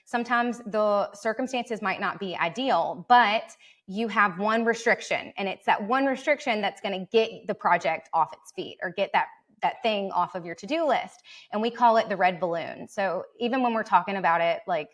sometimes the circumstances might not be ideal, but you have one restriction, and it's that one restriction that's going to get the project off its feet or get that thing off of your to-do list. And we call it the red balloon. So even when we're talking about it, like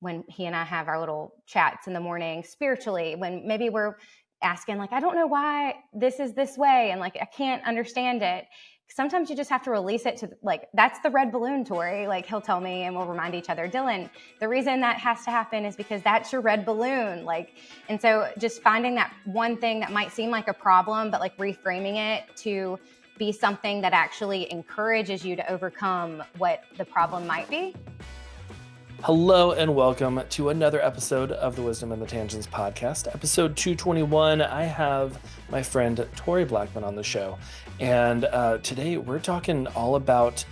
when he and I have our little chats in the morning spiritually, when maybe we're asking like, I don't know why this is this way, and like I can't understand it. Sometimes you just have to release it to like, that's the red balloon, Tori. Like he'll tell me, and we'll remind each other, Dylan, the reason that has to happen is because that's your red balloon. Like, and so just finding that one thing that might seem like a problem, but like reframing it to be something that actually encourages you to overcome what the problem might be. Hello and welcome to another episode of the Wisdom and the Tangents podcast, episode 221. I have my friend Tori Blackmon on the show, and today we're talking all about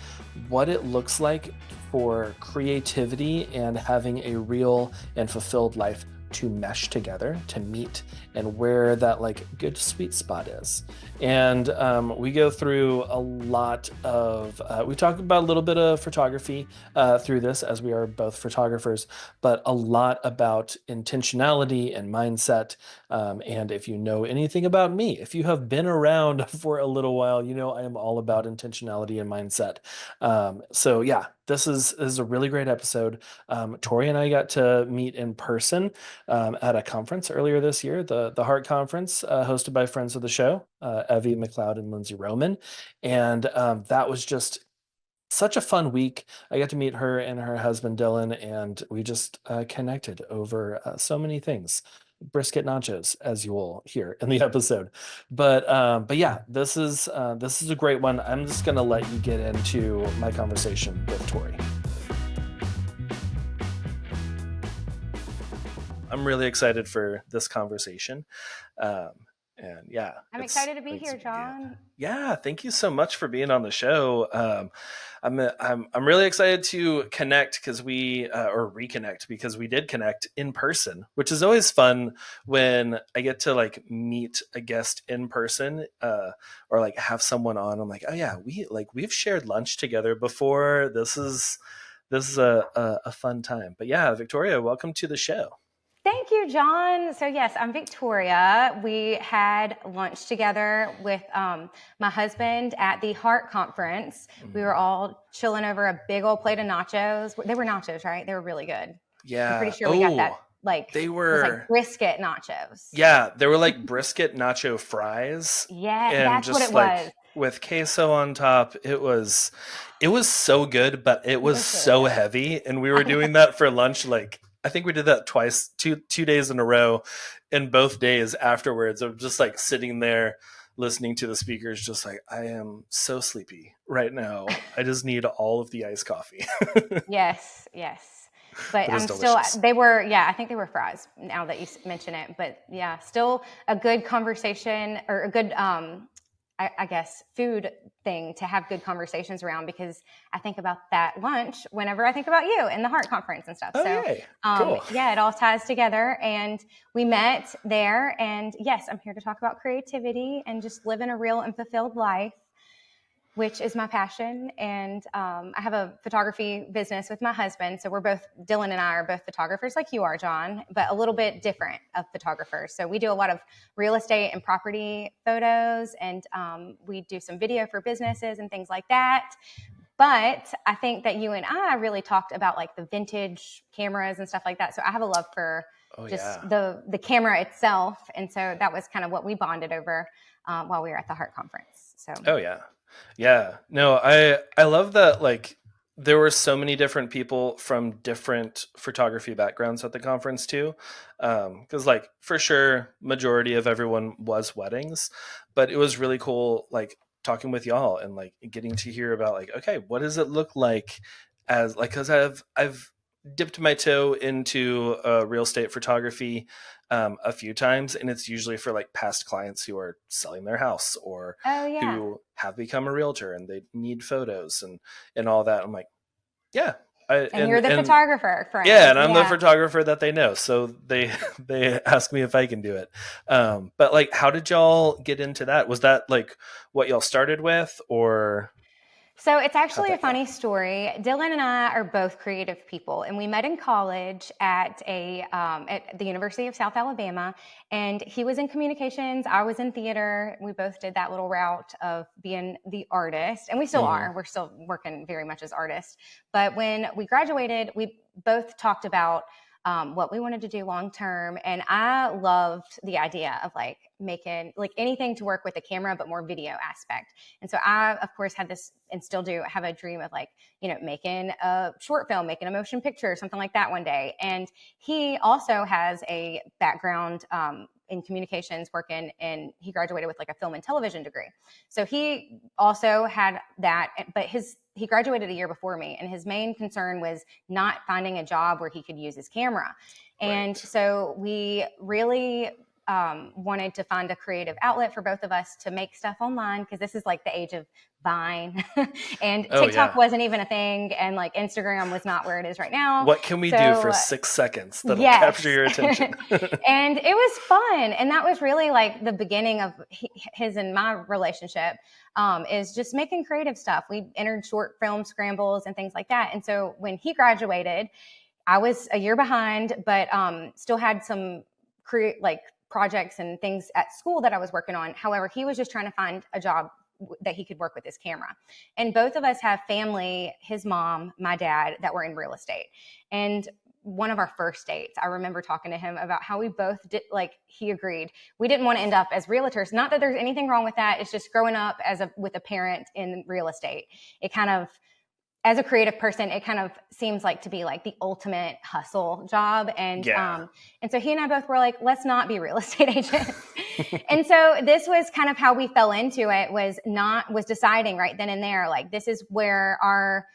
what it looks like for creativity and having a real and fulfilled life to mesh together, to meet, and where that like good sweet spot is. And we go through a lot of, we talk about a little bit of photography through this, as we are both photographers, but a lot about intentionality and mindset. And if you know anything about me, if you have been around for a little while, you know I am all about intentionality and mindset. So yeah, this is a really great episode. Tori and I got to meet in person at a conference earlier this year, the Heart Conference, hosted by friends of the show, Evie McLeod and Lindsay Roman. And that was just such a fun week. I got to meet her and her husband, Dylan, and we just connected over so many things. Brisket nachos, as you will hear in the episode. But yeah, this is a great one. I'm just going to let you get into my conversation with Tori. I'm really excited for this conversation. And yeah, I'm excited to be here, John. Yeah, thank you so much for being on the show. I'm really excited to connect because we reconnect because we did connect in person, which is always fun when I get to like meet a guest in person or like have someone on. I'm like, oh yeah, we've shared lunch together before. This is a fun time. But yeah, Victoria, welcome to the show. Thank you, John. So yes, I'm Victoria. We had lunch together with my husband at the Heart Conference. We were all chilling over a big old plate of nachos. They were nachos, right? They were really good. Yeah. I'm pretty sure we got that. Like they were it was like brisket nachos. Yeah, they were like brisket nacho fries. Yeah, and that's just what it like was. With queso on top. It was so good, but it was so heavy. And we were doing that for lunch. Like I think we did that twice, two days in a row, and both days afterwards of just like sitting there listening to the speakers, just like, I am so sleepy right now. I just need all of the iced coffee. Yes. But I'm delicious. I think they were fries now that you mention it. But yeah, still a good conversation or a good, I guess, food thing to have good conversations around, because I think about that lunch whenever I think about you and the Heart Conference and stuff. Cool. Yeah, it all ties together. And we met there. And yes, I'm here to talk about creativity and just living a real and fulfilled life, which is my passion. And I have a photography business with my husband. So Dylan and I are both photographers like you are, John, but a little bit different of photographers. So we do a lot of real estate and property photos, and we do some video for businesses and things like that. But I think that you and I really talked about like the vintage cameras and stuff like that. So I have a love for the camera itself. And so that was kind of what we bonded over while we were at the Heart Conference. So. Oh yeah. Yeah, no, I love that. Like there were so many different people from different photography backgrounds at the conference too. Cause like for sure, majority of everyone was weddings, but it was really cool. Like talking with y'all and like getting to hear about like, okay, what does it look like as like, cause I've dipped my toe into real estate photography a few times, and it's usually for like past clients who are selling their house or who have become a realtor and they need photos and all that. I'm like, yeah. And you're the photographer, friend. Yeah, and I'm the photographer that they know. So they ask me if I can do it. But like, how did y'all get into that? Was that like what y'all started with, or? So it's actually a How'd that go? funny story. Dylan and I are both creative people, and we met in college at the University of South Alabama. And he was in communications, I was in theater. We both did that little route of being the artist, and we still are. We're still working very much as artists. But when we graduated, we both talked about what we wanted to do long term. And I loved the idea of like making like anything to work with the camera, but more video aspect. And so I, of course, had this and still do have a dream of like, making a short film, making a motion picture, something like that one day. And he also has a background in communications working he graduated with like a film and television degree. So he also had that, but he graduated a year before me, and his main concern was not finding a job where he could use his camera. And so we really wanted to find a creative outlet for both of us to make stuff online, because this is like the age of Vine and TikTok wasn't even a thing, and like Instagram was not where it is right now. What can we do for 6 seconds that'll capture your attention? And it was fun, and that was really like the beginning of his and my relationship, is just making creative stuff. We entered short film scrambles and things like that. And so when he graduated, I was a year behind, but still had some projects and things at school that I was working on. However, he was just trying to find a job that he could work with his camera. And both of us have family, his mom, my dad, that were in real estate. And one of our first dates, I remember talking to him about how we both did, like, he agreed we didn't want to end up as realtors. Not that there's anything wrong with that. It's just growing up with a parent in real estate. It kind of, as a creative person, it kind of seems like to be like the ultimate hustle job. And so he and I both were like, let's not be real estate agents. And so this was kind of how we fell into it, was deciding right then and there, like, this is where our,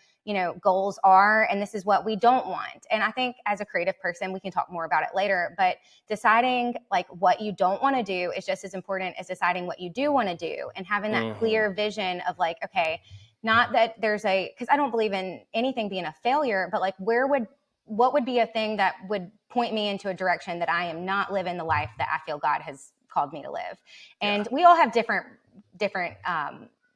goals are, and this is what we don't want. And I think as a creative person, we can talk more about it later, but deciding like what you don't want to do is just as important as deciding what you do want to do, and having that clear vision of like, okay, not that because I don't believe in anything being a failure, but like what would be a thing that would point me into a direction that I am not living the life that I feel God has called me to live. And we all have different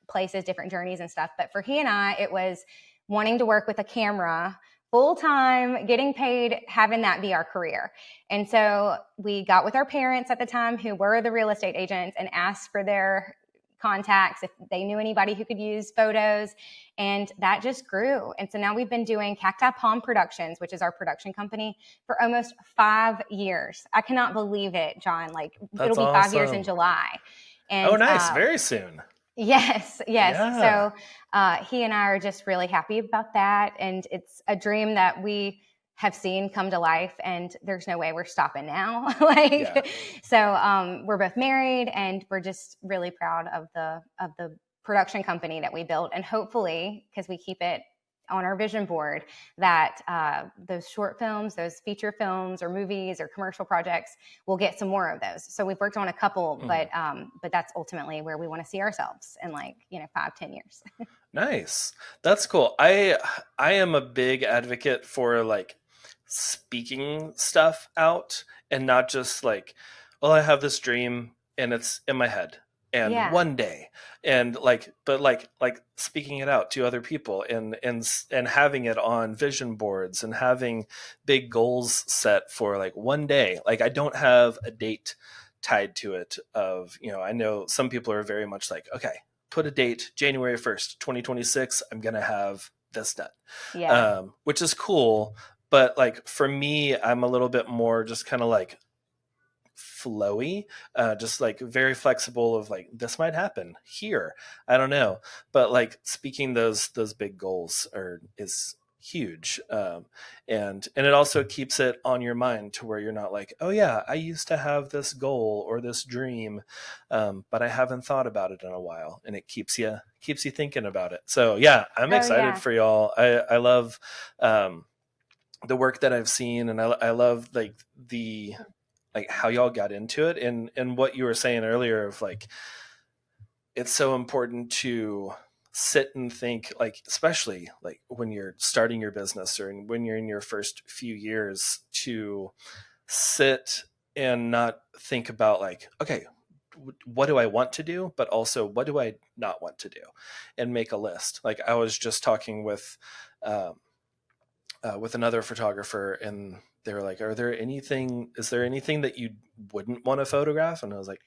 places, different journeys and stuff. But for he and I, it was wanting to work with a camera full time, getting paid, having that be our career. And so we got with our parents at the time, who were the real estate agents, and asked for their contacts if they knew anybody who could use photos, and that just grew. And so now we've been doing Cacti Palm Productions, which is our production company, for almost 5 years. I cannot believe it, John. Like, it'll be 5 years in July. And nice. Very soon. Yes. So he and I are just really happy about that, and it's a dream that we have seen come to life, and there's no way we're stopping now. So we're both married, and we're just really proud of the production company that we built. And hopefully, because we keep it on our vision board, that those short films, those feature films or movies or commercial projects, we'll get some more of those. So we've worked on a couple, but that's ultimately where we want to see ourselves in 5-10 years. Nice. That's cool. I am a big advocate for like speaking stuff out, and not just like, well, I have this dream and it's in my head, and one day, and but speaking it out to other people, and having it on vision boards, and having big goals set for like one day. Like, I don't have a date tied to it of, I know some people are very much like, okay, put a date, January 1st, 2026, I'm going to have this done. Which is cool. But like, for me, I'm a little bit more just kind of like flowy, just like very flexible of like, this might happen here. I don't know. But like, speaking those big goals is huge. And it also keeps it on your mind, to where you're not like, oh yeah, I used to have this goal or this dream, but I haven't thought about it in a while, and it keeps you thinking about it. So yeah, I'm excited for y'all. I love the work that I've seen, and I love like how y'all got into it, and what you were saying earlier of like, it's so important to sit and think, like, especially like when you're starting your business, or when you're in your first few years, to sit and not think about like, okay, what do I want to do, but also what do I not want to do, and make a list. Like I was just talking um, with another photographer, and they were like, is there anything that you wouldn't want to photograph? And I was like,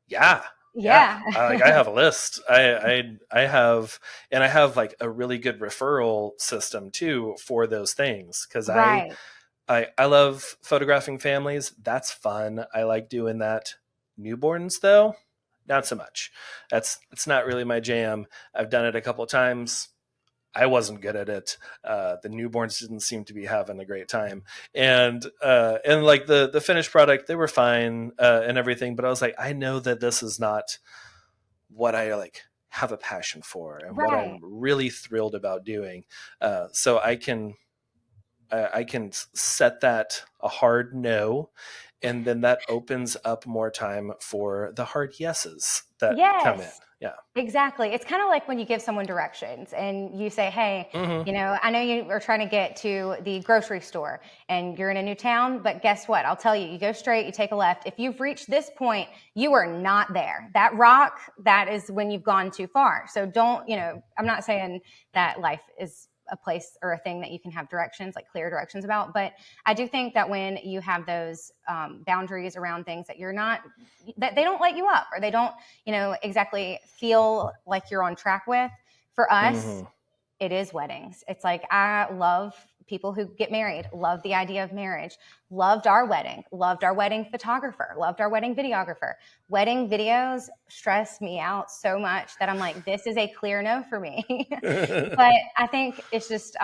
yeah, yeah. Yeah. I have a list. I have, and I have like a really good referral system too for those things. Cause Right. I love photographing families. That's fun. I like doing that. Newborns though, not so much. It's not really my jam. I've done it a couple of times. I wasn't good at it. The newborns didn't seem to be having a great time, and like the finished product, they were fine and everything. But I was like, I know that this is not what I like have a passion for, and what I'm Right. really thrilled about doing. So I can set that a hard no, and then that opens up more time for the hard yeses that come in. Yes. Yeah. Exactly. It's kind of like when you give someone directions and you say, hey, Mm-hmm. I know you are trying to get to the grocery store and you're in a new town, but guess what? I'll tell you, you go straight, you take a left. If you've reached this point, you are not there. That rock, that is when you've gone too far. So don't, I'm not saying that life is a place or a thing that you can have directions, like clear directions about. But I do think that when you have those boundaries around things that that they don't let you up, or they don't, exactly feel like you're on track with. For us, Mm-hmm. it is weddings. It's like, I love people who get married, love the idea of marriage, loved our wedding photographer, loved our wedding videographer. Wedding videos stress me out so much that I'm like, this is a clear no for me. But I think it's just,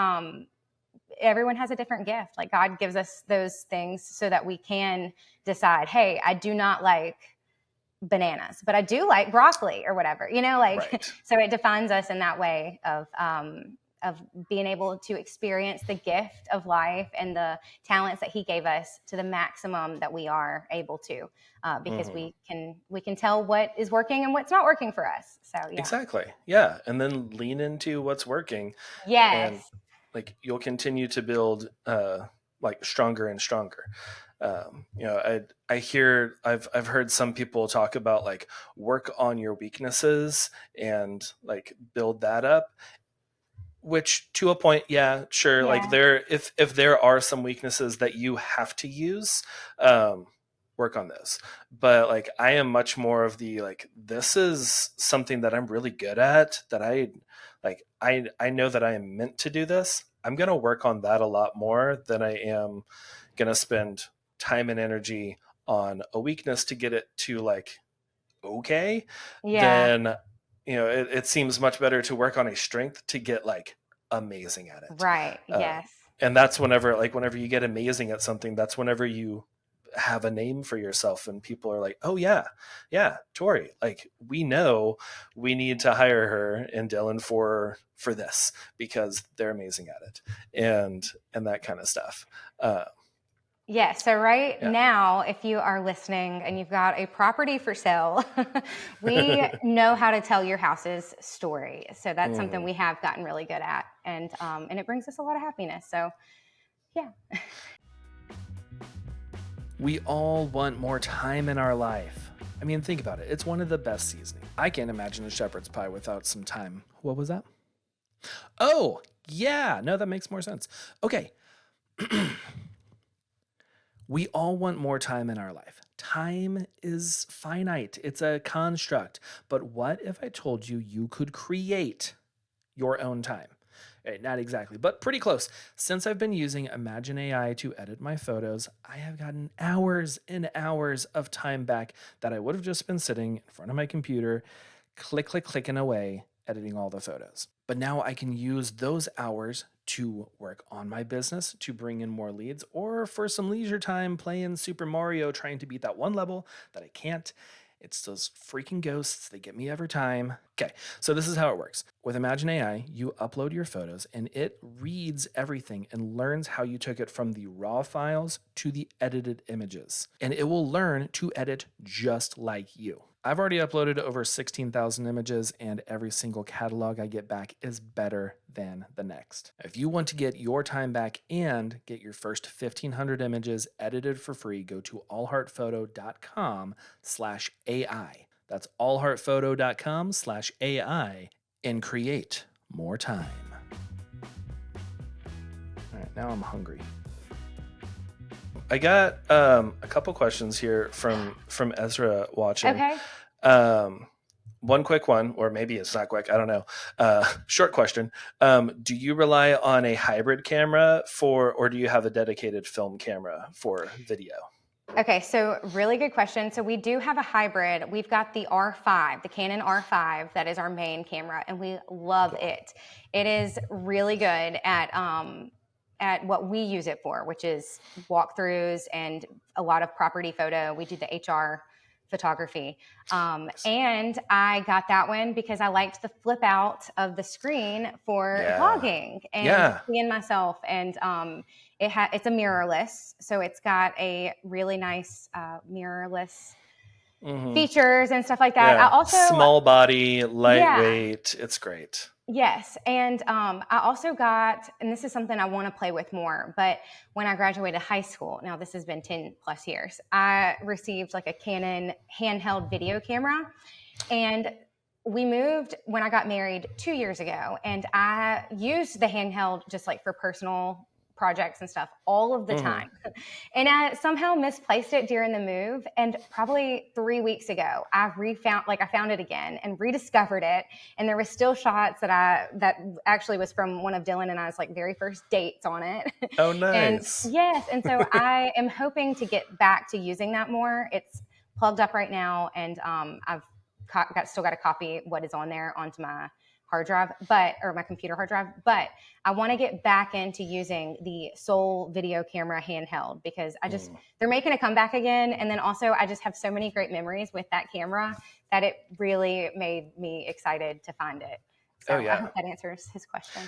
everyone has a different gift. Like God gives us those things so that we can decide, hey, I do not like bananas, but I do like broccoli or whatever, like, Right. so it defines us in that way of being able to experience the gift of life and the talents that he gave us to the maximum that we are able to, because Mm-hmm. we can tell what is working and what's not working for us. So yeah. Exactly. Yeah. And then lean into what's working, and Yes. like you'll continue to build like stronger and stronger. I've heard some people talk about like work on your weaknesses and like build that up, which to a point, yeah, sure. Like Yeah. if there are some weaknesses that you have to use, um, work on those. But like I am much more of the like this is something that I'm really good at, that I know that I am meant to do this. I'm gonna work on that a lot more than I am gonna spend time and energy on a weakness to get it to like okay. Yeah. Then it seems much better to work on a strength to get like amazing at it. Right. uh, Yes. and that's whenever you get amazing at something, that's whenever you have a name for yourself, and people are like, oh yeah, yeah, Tori, like we know we need to hire her and Dylan for this because they're amazing at it, and that kind of stuff. uh, Yeah. So right yeah. now, if you are listening and you've got a property for sale, we know how to tell your house's story. So that's something Mhm. we have gotten really good at, and it brings us a lot of happiness. So yeah. We all want more time in our life. I mean, think about it. It's one of the best seasoning. I can't imagine a shepherd's pie without some time. What was that? Oh, yeah. No, that makes more sense. Okay. We all want more time in our life. Time is finite, it's a construct. But what if I told you you could create your own time? Not exactly, but pretty close. Since I've been using Imagine AI to edit my photos, I have gotten hours and hours of time back that I would have just been sitting in front of my computer, clicking away, editing all the photos. But now I can use those hours to work on my business, to bring in more leads, or for some leisure time playing Super Mario trying to beat that one level that I can't. It's those freaking ghosts, they get me every time. Okay, so this is how it works. With Imagine AI, you upload your photos and it reads everything and learns how you took it from the raw files to the edited images. And it will learn to edit just like you. I've already uploaded over 16,000 images, and every single catalog I get back is better than the next. If you want to get your time back and get your first 1,500 images edited for free, go to allheartphoto.com/AI. That's allheartphoto.com/AI and create more time. All right, now I'm hungry. I got a couple questions here from Ezra watching. Okay. One quick one, or maybe it's not quick, I don't know. Short question. Do you rely on a hybrid camera or do you have a dedicated film camera for video? Okay, so really good question. So we do have a hybrid. We've got the R5, the Canon R5, that is our main camera, and we love it. It is really good at what we use it for, which is walkthroughs and a lot of property photo. We do the HR photography. And I got that one because I liked the flip out of the screen for vlogging and seeing myself. And it's a mirrorless, so it's got a really nice mirrorless features and stuff like that. Yeah. I also small body, lightweight. It's great. Yes. And I also got, and this is something I want to play with more, but when I graduated high school, now this has been 10 plus years, I received like a Canon handheld video camera. And we moved when I got married 2 years ago, and I used the handheld just like for personal projects and stuff all of the time. And I somehow misplaced it during the move. And probably 3 weeks ago, I found it again and rediscovered it. And there was still shots that actually was from one of Dylan and I's like very first dates on it. Oh, nice. And yes. And so I am hoping to get back to using that more. It's plugged up right now. And I've still got to copy what is on there onto my hard drive, or my computer hard drive, but I want to get back into using the Soul video camera handheld because they're making a comeback again. And then also I just have so many great memories with that camera that it really made me excited to find it. So I hope that answers his question.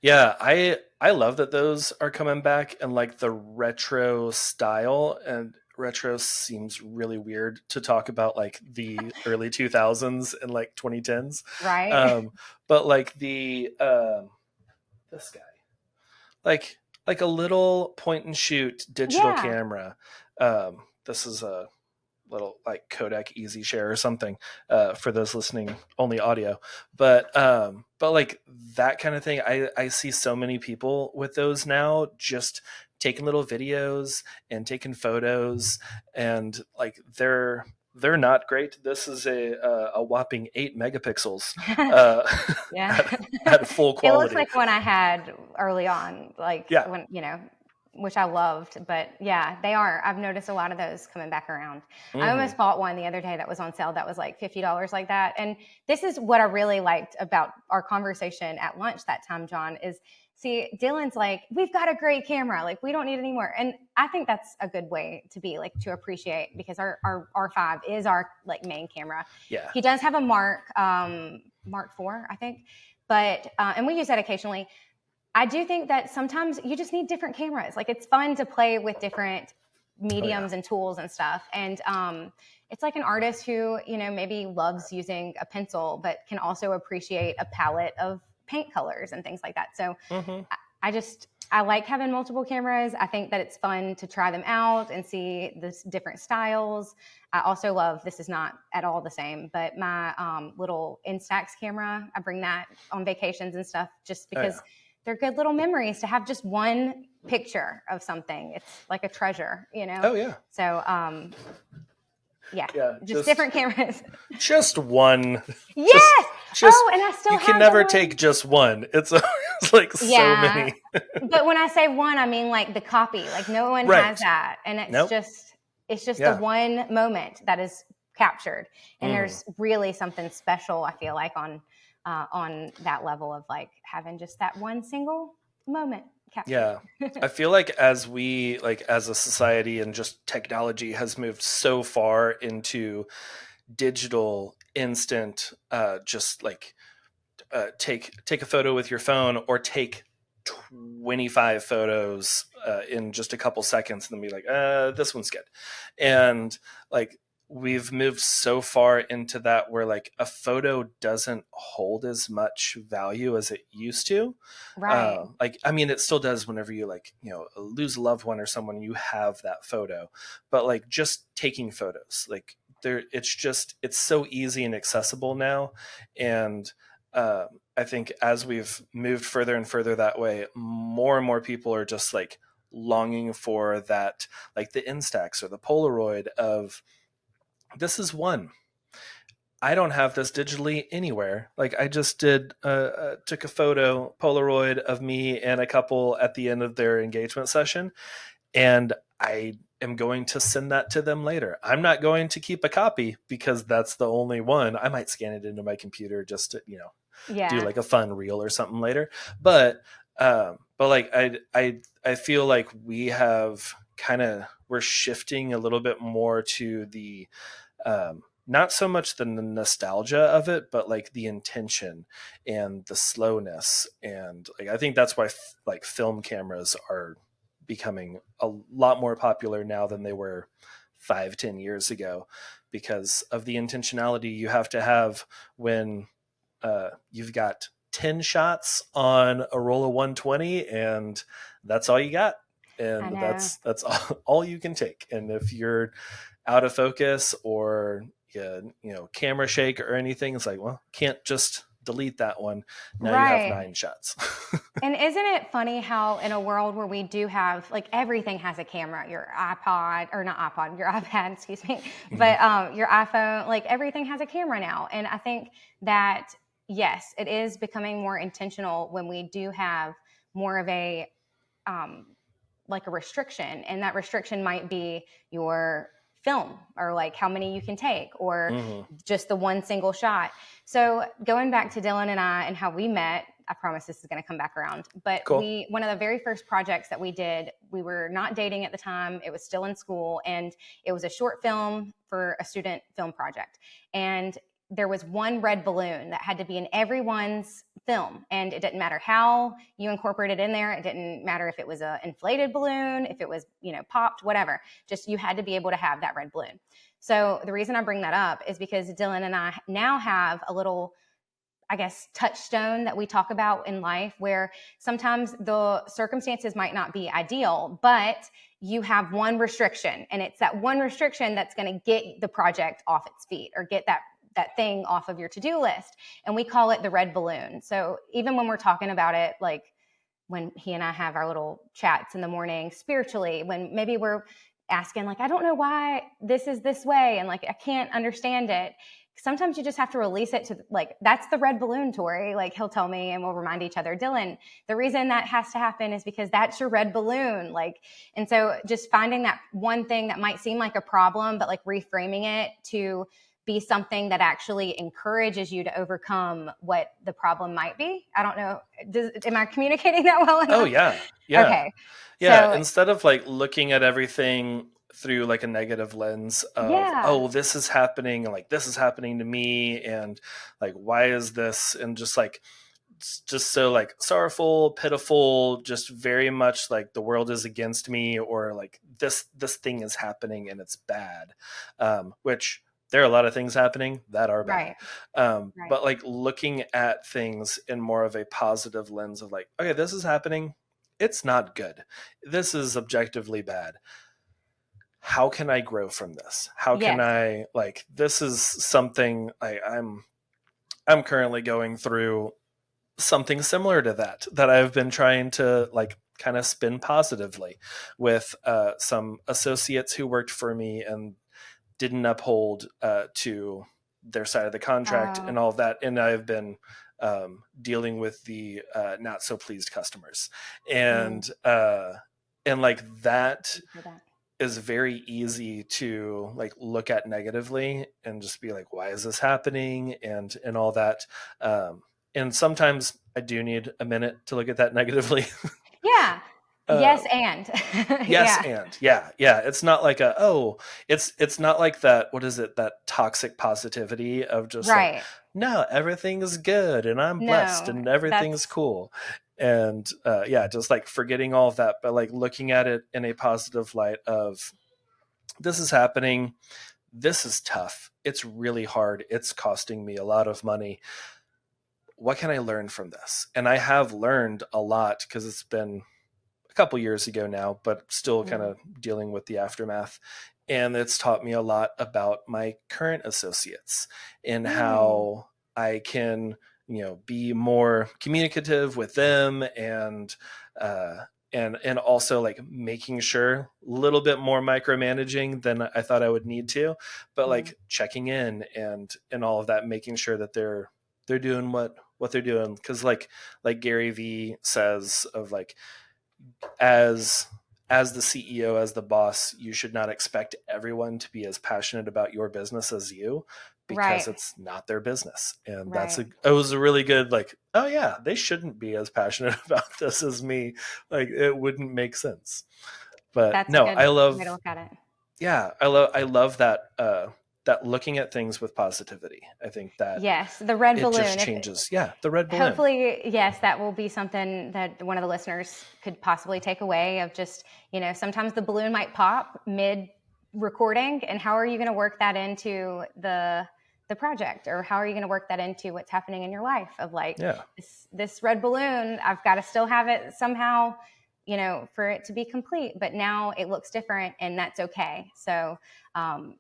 Yeah. I love that those are coming back in like the retro style, and retro seems really weird to talk about like the early 2000s and like 2010s. Right. But like this guy, like a little point and shoot digital camera. This is a little like Kodak Easy Share or something for those listening only audio, but like that kind of thing. I see so many people with those now, just taking little videos and taking photos, and like they're not great. This is a whopping 8 megapixels at full quality. It looks like one I had early on, when, which I loved, but yeah, they are. I've noticed a lot of those coming back around. I almost bought one the other day that was on sale that was like $50 like that. And this is what I really liked about our conversation at lunch that time, John, is Dylan's like, we've got a great camera. Like, we don't need any more. And I think that's a good way to be, like, to appreciate, because our R5 is our like main camera. Yeah. He does have a Mark IV, I think, but, and we use that occasionally. I do think that sometimes you just need different cameras. Like, it's fun to play with different mediums and tools and stuff. And it's like an artist who, maybe loves using a pencil, but can also appreciate a palette of paint colors and things like that. So I like having multiple cameras. I think that it's fun to try them out and see the different styles. I also love, this is not at all the same, but my little Instax camera, I bring that on vacations and stuff just because they're good little memories to have just one picture of something. It's like a treasure, Oh yeah. So, just different cameras. Just one. Yes. Just, and I still you can never take just one. It's like so many. But when I say one, I mean like the copy. Like no one has that, and it's just the one moment that is captured. And there's really something special, I feel like, on that level of like having just that one single moment captured. Yeah. I feel like as a society and just technology has moved so far into digital instant, just like take a photo with your phone, or take 25 photos in just a couple seconds, and then be like, this one's good. And like, we've moved so far into that where like a photo doesn't hold as much value as it used to. Right. Like, I mean, it still does whenever you, like, lose a loved one or someone, you have that photo. But like, just taking photos, like, it's so easy and accessible now. And I think as we've moved further and further that way, more and more people are just like longing for that, like the Instax or the Polaroid of, this is one. I don't have this digitally anywhere. Like, I just took a photo Polaroid of me and a couple at the end of their engagement session, and I am going to send that to them later. I'm not going to keep a copy because that's the only one. I might scan it into my computer just to, do Yeah. like a fun reel or something later. But like, I feel like we're shifting a little bit more to the, not so much the nostalgia of it, but like the intention and the slowness. And like, I think that's why like film cameras are becoming a lot more popular now than they were 5-10 years ago, because of the intentionality you have to have when you've got 10 shots on a roll of 120, and that's all you got. I And know. that's all you can take. And if you're out of focus, or camera shake or anything, it's like, well, can't just delete that one. Now you have Right. 9 shots. And isn't it funny how in a world where we do have, like, everything has a camera, your iPod, or not iPod, your iPad, excuse me, Mhm. but your iPhone, like, everything has a camera now. And I think that, yes, it is becoming more intentional when we do have more of a, um, like a restriction, and that restriction might be your film, or like how many you can take, or Mhm. just the one single shot. So going back to Dylan and I and how we met, I promise this is going to come back around, but Cool. one of the very first projects that we did, we were not dating at the time, it was still in school, and it was a short film for a student film project. And there was one red balloon that had to be in everyone's film, and it didn't matter how you incorporated in there. It didn't matter if it was an inflated balloon, if it was, popped, whatever. Just, you had to be able to have that red balloon. So the reason I bring that up is because Dylan and I now have a little, I guess, touchstone that we talk about in life, where sometimes the circumstances might not be ideal, but you have one restriction, and it's that one restriction that's going to get the project off its feet, or get that thing off of your to-do list. And we call it the red balloon. So even when we're talking about it, like when he and I have our little chats in the morning spiritually, when maybe we're asking, like, I don't know why this is this way, and like, I can't understand it. Sometimes you just have to release it to, like, that's the red balloon, Tori. Like, he'll tell me, and we'll remind each other, Dylan, the reason that has to happen is because that's your red balloon. Like, and so just finding that one thing that might seem like a problem, but like reframing it to be something that actually encourages you to overcome what the problem might be. I don't know. Am I communicating that well Oh enough? yeah. Yeah. Okay. Yeah. So, Instead of like looking at everything through like a negative lens of, yeah. oh, this is happening, and like, this is happening to me, and like, why is this? And just like, just so like sorrowful, pitiful, just very much like the world is against me, or like this thing is happening and it's bad. Which there are a lot of things happening that are bad. Right. Right. But like, looking at things in more of a positive lens of like, okay, this is happening. It's not good. This is objectively bad. How can I grow from this? How can Yes. I, like, this is something I'm currently going through something similar to that I've been trying to like kind of spin positively with some associates who worked for me and didn't uphold to their side of the contract Oh, and all of that. And I've been dealing with the not so pleased customers, mm, and like, that for that. is very easy to like look at negatively and just be like, why is this happening, and all that. And sometimes I do need a minute to look at that negatively. Yeah. Uh, Yes, and yes, yeah, and yeah. It's not like it's not like that. What is it? That toxic positivity of just like, right. no, everything is good and I'm blessed No, and everything's that's cool. And yeah, just like forgetting all of that, but like looking at it in a positive light of this is happening. This is tough. It's really hard. It's costing me a lot of money. What can I learn from this? And I have learned a lot because it's been a couple years ago now, but still kind mm, of dealing with the aftermath. And it's taught me a lot about my current associates and mm, how I can, be more communicative with them uh, and also like making sure a little bit more micromanaging than I thought I would need to, but mm, like checking in and all of that, making sure that they're doing what they're doing. Cause like Gary V says of like, as the CEO, as the boss, you should not expect everyone to be as passionate about your business as you, because right, it's not their business. And right. it was a really good like, oh yeah, they shouldn't be as passionate about this as me. Like it wouldn't make sense. But That's a no, good I way to love look at it. yeah, I love that that looking at things with positivity. I think that Yes, the red it just balloon. If changes. Yeah, the red balloon. hopefully, yes, that will be something that one of the listeners could possibly take away of just, sometimes the balloon might pop mid recording, and how are you going to work that into the project, or how are you going to work that into what's happening in your life of like Yeah. this red balloon, I've got to still have it somehow, for it to be complete, but now it looks different and that's okay. So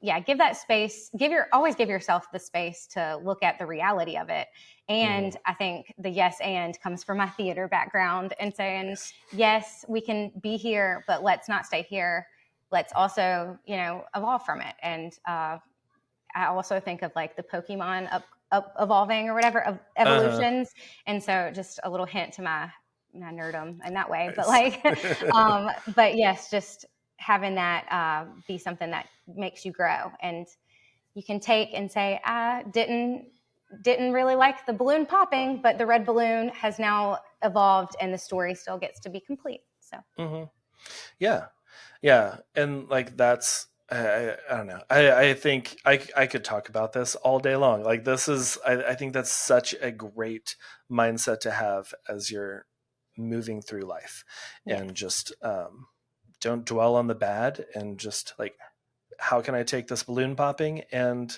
yeah, give that space, always give yourself the space to look at the reality of it. Hmm. And I think the yes and comes from my theater background and saying, Nice. yes, we can be here, but let's not stay here. Let's also, evolve from it. And I also think of like the Pokemon up evolving or whatever of Uh-huh. evolutions. And so just a little hint to my nerdum in that way, but Nice. like, but yes, just having that be something that makes you grow. And you can take and say, I didn't really like the balloon popping, but the red balloon has now evolved and the story still gets to be complete. So Hmm. Yeah, yeah, and like that's I don't know. I think I could talk about this all day long. Like this is I think that's such a great mindset to have as you're moving through life, yes. and just don't dwell on the bad, and just like how can I take this balloon popping and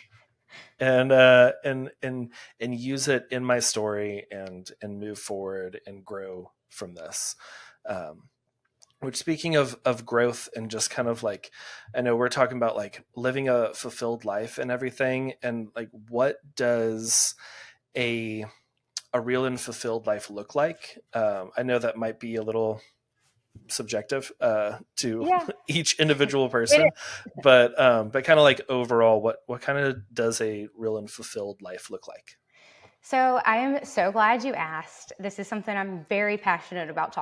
use it in my story and move forward and grow from this. Um, which, speaking of growth and just kind of like, I know we're talking about like living a fulfilled life and everything, and like what does a real and fulfilled life look like? I know that might be a little subjective to Yeah. each individual It person, but kind of like overall, what kind of does a real and fulfilled life look like? So I am so glad you asked. This is something I'm very passionate about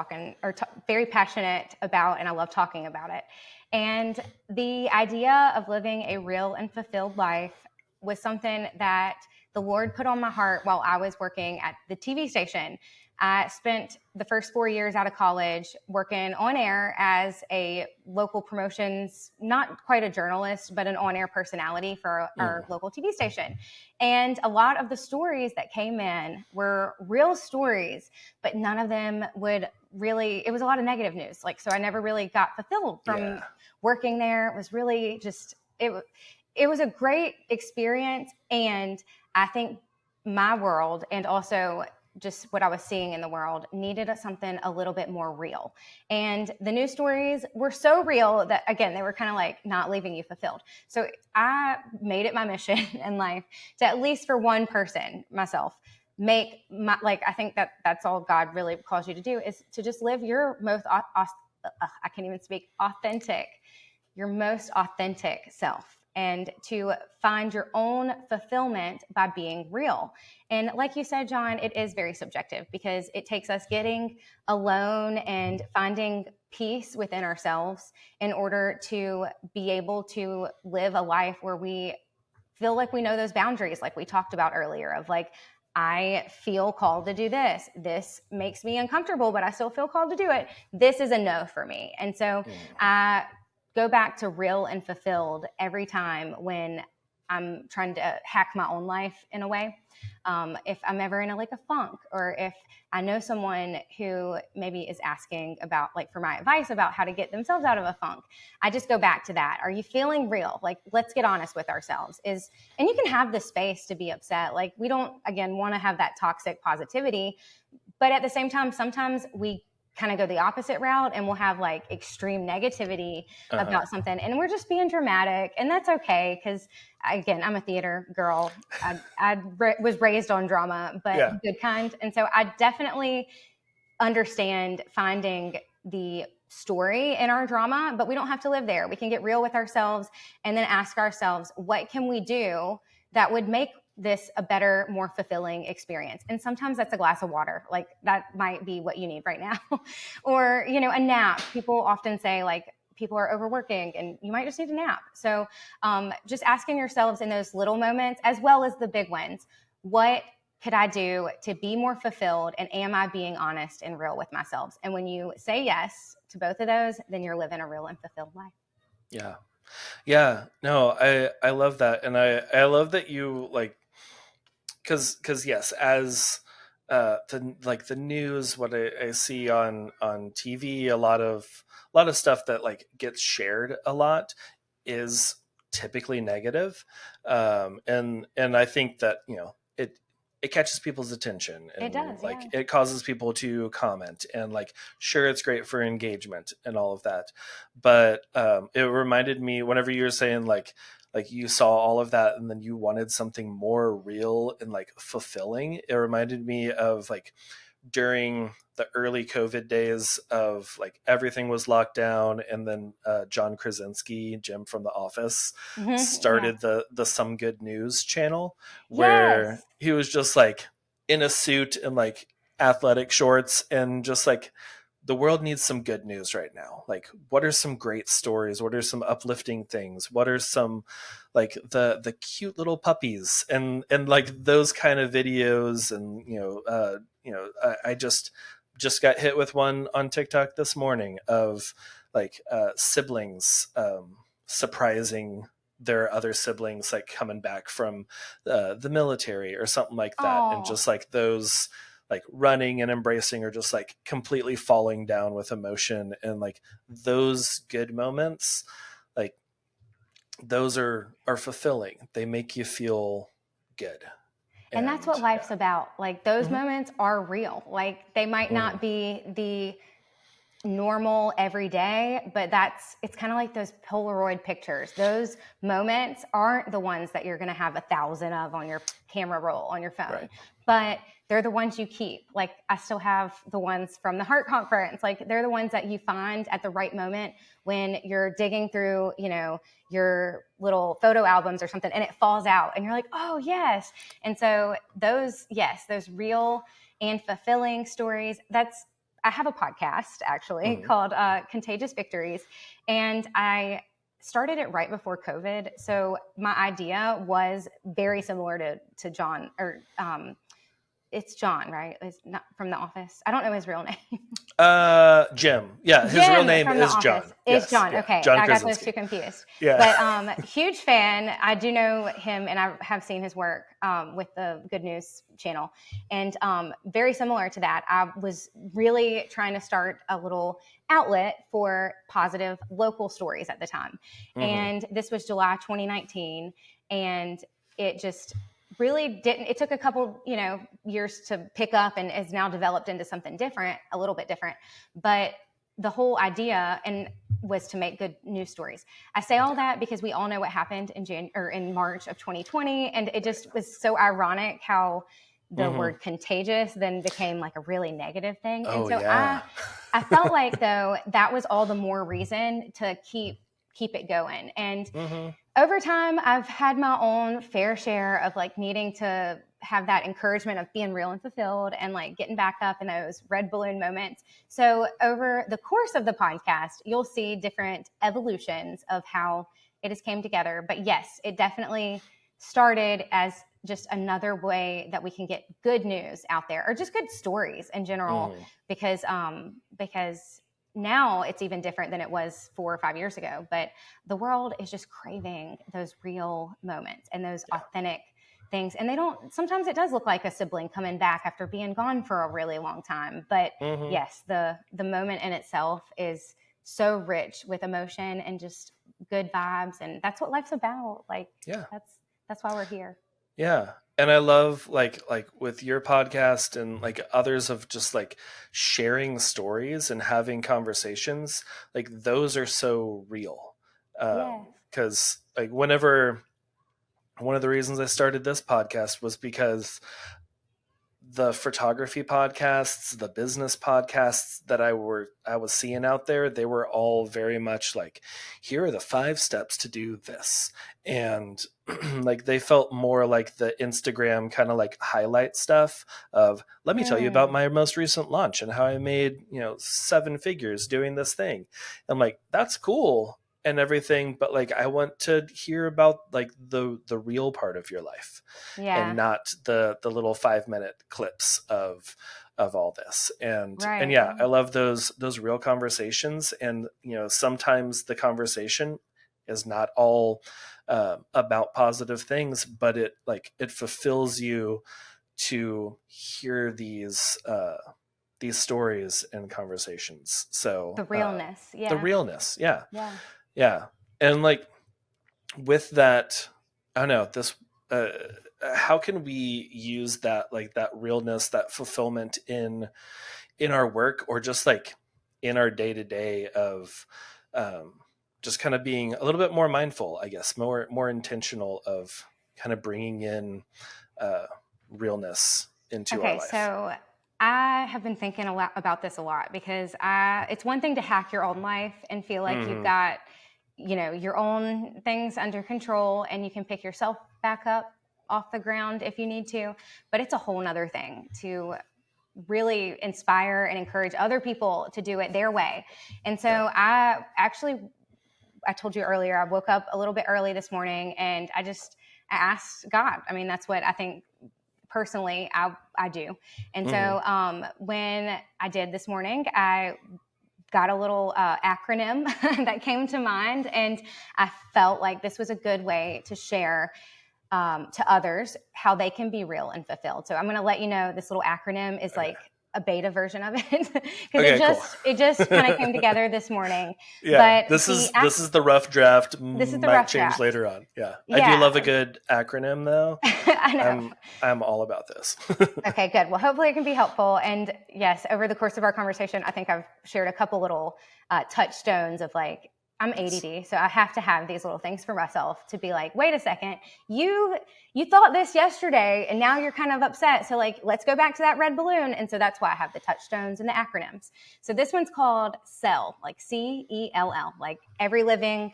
very passionate about, and I love talking about it. And the idea of living a real and fulfilled life was something that the Lord put on my heart while I was working at the TV station. I spent the first 4 years out of college working on air as a local promotions, not quite a journalist, but an on air personality for our Mm, local TV station. And a lot of the stories that came in were real stories, but none of them would really, it was a lot of negative news. Like, so I never really got fulfilled from yeah. working there. It was really just, it was a great experience. And I think my world and also just what I was seeing in the world needed something a little bit more real. And the news stories were so real that, again, they were kind of like not leaving you fulfilled. So I made it my mission in life to, at least for one person, myself, make my, like, I think that's all God really calls you to do, is to just live your I can't even speak, your most authentic self, and to find your own fulfillment by being real. And like you said, John, it is very subjective because it takes us getting alone and finding peace within ourselves in order to be able to live a life where we feel like we know those boundaries, like we talked about earlier, of like, I feel called to do this. This makes me uncomfortable, but I still feel called to do it. This is a no for me. And so I go back to real and fulfilled every time when I'm trying to hack my own life in a way. If I'm ever in a funk, or if I know someone who maybe is asking about for my advice about how to get themselves out of a funk, I just go back to that. Are you feeling real? Let's get honest with ourselves. And you can have the space to be upset. We don't, again, want to have that toxic positivity, but at the same time, sometimes we kind of go the opposite route and we'll have extreme negativity about something, and we're just being dramatic, and that's okay. Because again, I'm a theater girl. I was raised on drama, but good kind. And so I definitely understand finding the story in our drama, but we don't have to live there. We can get real with ourselves and then ask ourselves, what can we do that would make this a better, more fulfilling experience? And sometimes that's a glass of water. That might be what you need right now. Or, a nap. People often say people are overworking and you might just need a nap. So just asking yourselves in those little moments, as well as the big ones, what could I do to be more fulfilled? And am I being honest and real with myself? And when you say yes to both of those, then you're living a real and fulfilled life. Yeah. Yeah. No, I love that. And I love that you cause yes, as the news, what I see on TV, a lot of stuff that gets shared a lot is typically negative. And I think that, it catches people's attention, and It does, it causes people to comment, and sure, it's great for engagement and all of that. But it reminded me whenever you were saying you saw all of that and then you wanted something more real and fulfilling. It reminded me of during the early COVID days of everything was locked down, and then John Krasinski, Jim from The Office, started the Some Good News channel, where he was just in a suit and athletic shorts, and just the world needs some good news right now. What are some great stories? What are some uplifting things? What are some the cute little puppies and those kind of videos? And I just got hit with one on TikTok this morning of siblings surprising their other siblings coming back from the military or something like that. Aww. And just those running and embracing, or just completely falling down with emotion. And those good moments, those are fulfilling. They make you feel good. And that's what life's about. Those moments are real. They might not be the normal every day, but it's kind of like those Polaroid pictures. Those moments aren't the ones that you're going to have 1,000 of on your camera roll on your phone, but they're the ones you keep. I still have the ones from the Heart Conference. They're the ones that you find at the right moment when you're digging through, your little photo albums or something, and it falls out and you're like, oh yes. And so those real and fulfilling stories, I have a podcast actually called Contagious Victories, and I started it right before COVID. So my idea was very similar to John, or it's John, right? It's not from The Office. I don't know his real name. Jim. Yeah, his real name is John. It's John. Yeah. Okay, John I got Krasinski. those two confused. Yeah. But huge fan. I do know him, and I have seen his work with the Good News channel. And very similar to that, I was really trying to start a little outlet for positive local stories at the time. And this was July 2019, and it just really didn't. It took a couple, years to pick up, and is now developed into something different, a little bit different. But the whole idea was to make good news stories. I say all that because we all know what happened in March of 2020, and it just was so ironic how the word contagious then became a really negative thing. Oh, and so yeah. I felt though that was all the more reason to keep it going. And over time, I've had my own fair share of needing to have that encouragement of being real and fulfilled, and getting back up in those red balloon moments. So over the course of the podcast, you'll see different evolutions of how it has came together. But yes, it definitely started as just another way that we can get good news out there, or just good stories in general, because now it's even different than it was 4 or 5 years ago. But the world is just craving those real moments and those authentic things. And sometimes it does look like a sibling coming back after being gone for a really long time. But yes, the moment in itself is so rich with emotion and just good vibes. And that's what life's about. Like, that's why we're here. Yeah. And I love like with your podcast and like others of just like sharing stories and having conversations, like those are so real. Because like whenever, one of the reasons I started this podcast was because the photography podcasts, the business podcasts that I was seeing out there, they were all very much like, here are the 5 steps to do this. And like they felt more like the Instagram kind of like highlight stuff of, let me tell you about my most recent launch and how I made, 7 figures doing this thing. I'm like, that's cool and everything, but like I want to hear about like the real part of your life, and not the little 5-minute clips of all this. And I love those real conversations. And sometimes the conversation is not all about positive things, but it fulfills you to hear these stories and conversations. So the realness, yeah. And like with that, I don't know, this, how can we use that, like that realness, that fulfillment in our work, or just like in our day to day of, just kind of being a little bit more mindful, I guess, more intentional of kind of bringing in, realness into our life. So I have been thinking a lot about this a lot, because it's one thing to hack your own life and feel like you've got, your own things under control and you can pick yourself back up off the ground if you need to. But it's a whole nother thing to really inspire and encourage other people to do it their way. And so I told you earlier, I woke up a little bit early this morning and I asked God. I mean, that's what I think personally I do. And so when I did this morning, I got a little acronym that came to mind, and I felt like this was a good way to share to others how they can be real and fulfilled. So I'm going to let you know this little acronym is like a beta version of it, because it just kind of came together this morning. Yeah, but this is the rough draft. This is the might rough change draft later on. Yeah, I do love a good acronym though. I know. I'm all about this. Okay, good. Well, hopefully it can be helpful. And yes, over the course of our conversation, I think I've shared a couple little touchstones of like, I'm ADD, so I have to have these little things for myself to be like, wait a second, you thought this yesterday and now you're kind of upset. So like, let's go back to that red balloon. And so that's why I have the touchstones and the acronyms. So this one's called CELL, like CELL, like every living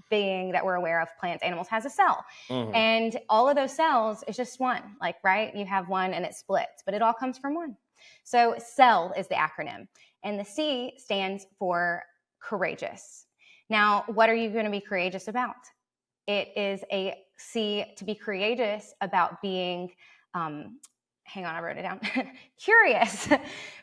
being that we're aware of, plants, animals, has a cell. And all of those cells is just one, like, right? You have one and it splits, but it all comes from one. So CELL is the acronym. And the C stands for courageous. Now, what are you going to be courageous about? It is a C to be courageous about being, hang on, I wrote it down, curious,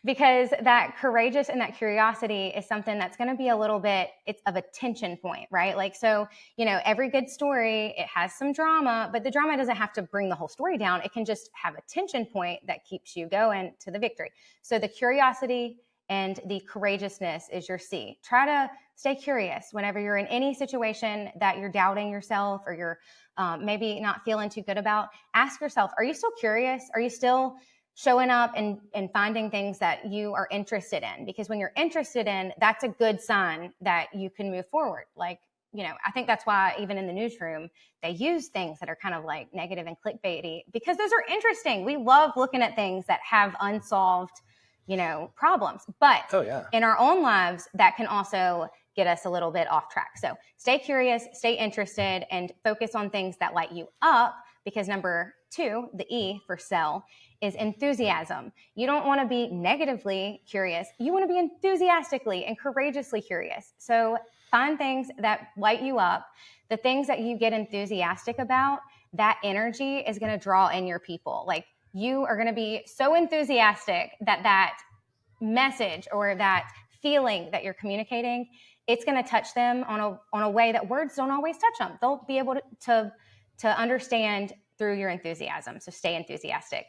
because that courageous and that curiosity is something that's going to be a little bit, it's of a tension point, right? Like, so, every good story, it has some drama, but the drama doesn't have to bring the whole story down. It can just have a tension point that keeps you going to the victory. So the curiosity and the courageousness is your C. Try to stay curious whenever you're in any situation that you're doubting yourself or you're maybe not feeling too good about. Ask yourself, are you still curious? Are you still showing up and finding things that you are interested in? Because when you're interested in, that's a good sign that you can move forward. Like, I think that's why even in the newsroom, they use things that are kind of like negative and clickbaity, because those are interesting. We love looking at things that have unsolved problems. But in our own lives, that can also get us a little bit off track. So stay curious, stay interested, and focus on things that light you up, because number 2, the E for CELL, is enthusiasm. You don't want to be negatively curious. You want to be enthusiastically and courageously curious. So find things that light you up, the things that you get enthusiastic about, that energy is going to draw in your people. Like, you are going to be so enthusiastic that message or that feeling that you're communicating, it's going to touch them on a way that words don't always touch them. They'll be able to understand through your enthusiasm. So stay enthusiastic.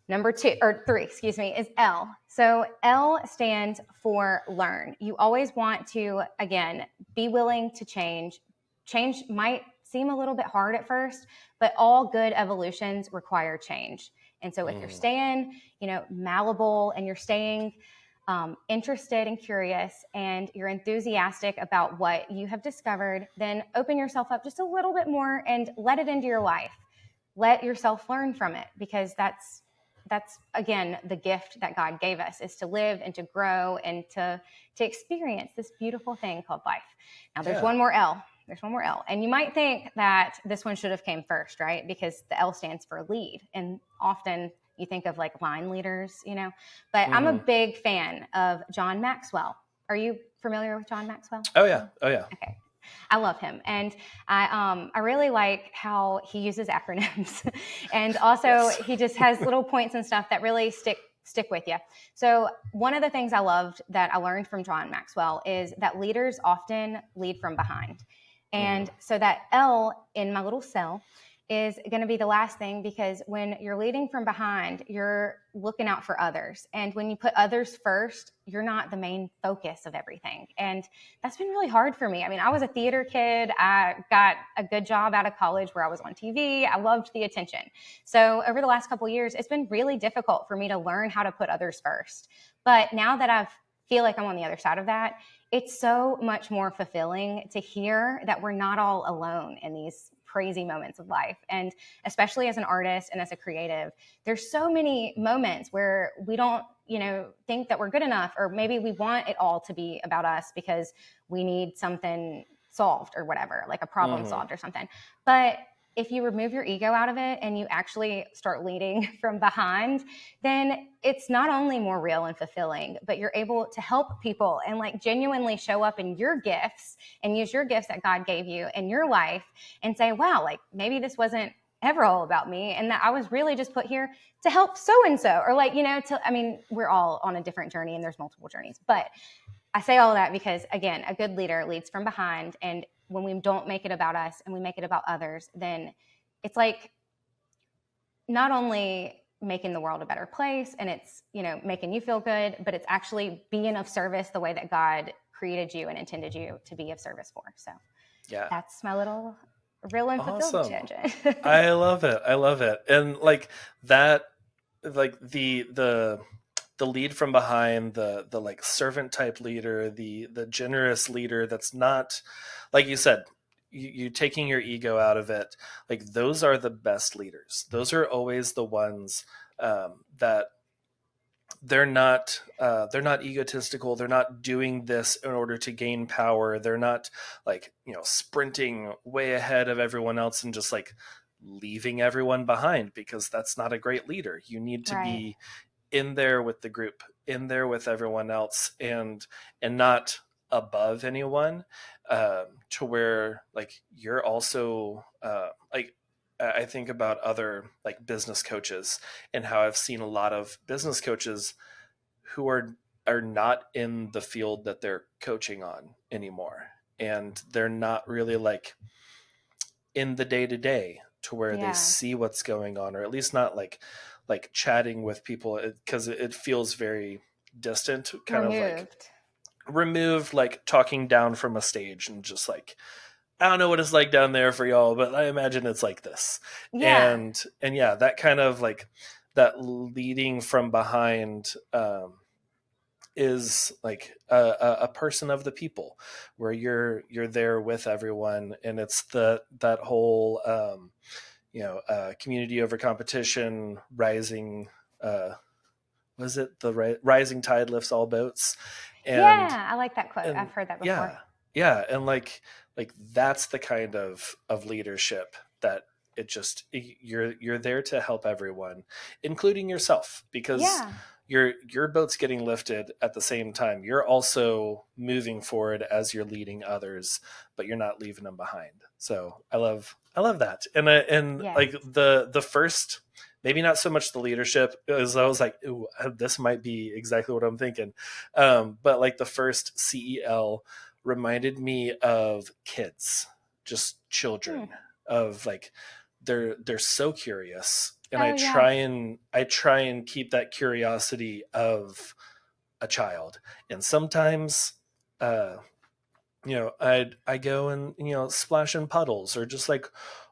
Number 3, is L. So L stands for learn. You always want to, again, be willing to change. Change might seem a little bit hard at first, but all good evolutions require change. And so if you're staying, malleable, and you're staying interested and curious, and you're enthusiastic about what you have discovered, then open yourself up just a little bit more and let it into your life. Let yourself learn from it, because that's again the gift that God gave us, is to live and to grow and to experience this beautiful thing called life. Now there's one more L. There's one more L. And you might think that this one should have came first, right? Because the L stands for lead. And often you think of like line leaders, but I'm a big fan of John Maxwell. Are you familiar with John Maxwell? Oh yeah. Okay. I love him. And I really like how he uses acronyms. And also he just has little points and stuff that really stick with you. So one of the things I loved that I learned from John Maxwell is that leaders often lead from behind. And so that L in my little cell is going to be the last thing, because when you're leading from behind, you're looking out for others. And when you put others first, you're not the main focus of everything. And that's been really hard for me. I mean, I was a theater kid. I got a good job out of college where I was on TV. I loved the attention. So over the last couple of years, it's been really difficult for me to learn how to put others first. But now that I feel like I'm on the other side of that, it's so much more fulfilling to hear that we're not all alone in these crazy moments of life. And especially as an artist and as a creative, there's so many moments where we don't, think that we're good enough, or maybe we want it all to be about us because we need something solved or whatever, like a problem solved or something. But if you remove your ego out of it and you actually start leading from behind, then it's not only more real and fulfilling, but you're able to help people and like genuinely show up in your gifts and use your gifts that God gave you in your life and say, wow, like maybe this wasn't ever all about me, and that I was really just put here to help so-and-so, or like, we're all on a different journey and there's multiple journeys. But I say all that because, again, a good leader leads from behind. And when we don't make it about us and we make it about others, then it's like not only making the world a better place and it's, making you feel good, but it's actually being of service the way that God created you and intended you to be of service for. So that's my little real and fulfilled tangent. I love it. And like that, like the lead from behind, the like servant type leader, the generous leader that's not, like you said, you taking your ego out of it. Like those are the best leaders. Those are always the ones that they're not egotistical. They're not doing this in order to gain power. They're not like, sprinting way ahead of everyone else and just like leaving everyone behind, because that's not a great leader. You need to be in there with the group, in there with everyone else, and not above anyone, to where like you're also like I think about other like business coaches and how I've seen a lot of business coaches who are not in the field that they're coaching on anymore, and they're not really like in the day to day to where they see what's going on, or at least not like chatting with people, because it feels very distant, kind of like removed, like talking down from a stage and just like, I don't know what it's like down there for y'all, but I imagine it's like this. And that kind of like that leading from behind is like a person of the people, where you're there with everyone, and it's that whole community over competition, rising was it the rising tide lifts all boats? And I like that quote. I've heard that before. And like that's the kind of leadership that you're there to help everyone, including yourself, because your boat's getting lifted at the same time. You're also moving forward as you're leading others, but you're not leaving them behind. So I love that. And Yes. like the first, maybe not so much the leadership, as I was like, ooh, this might be exactly what I'm thinking. But like the first CEL reminded me of kids, just children, of like they're so curious, and Oh, yeah. I try and keep that curiosity of a child. And sometimes I go and splash in puddles, or just like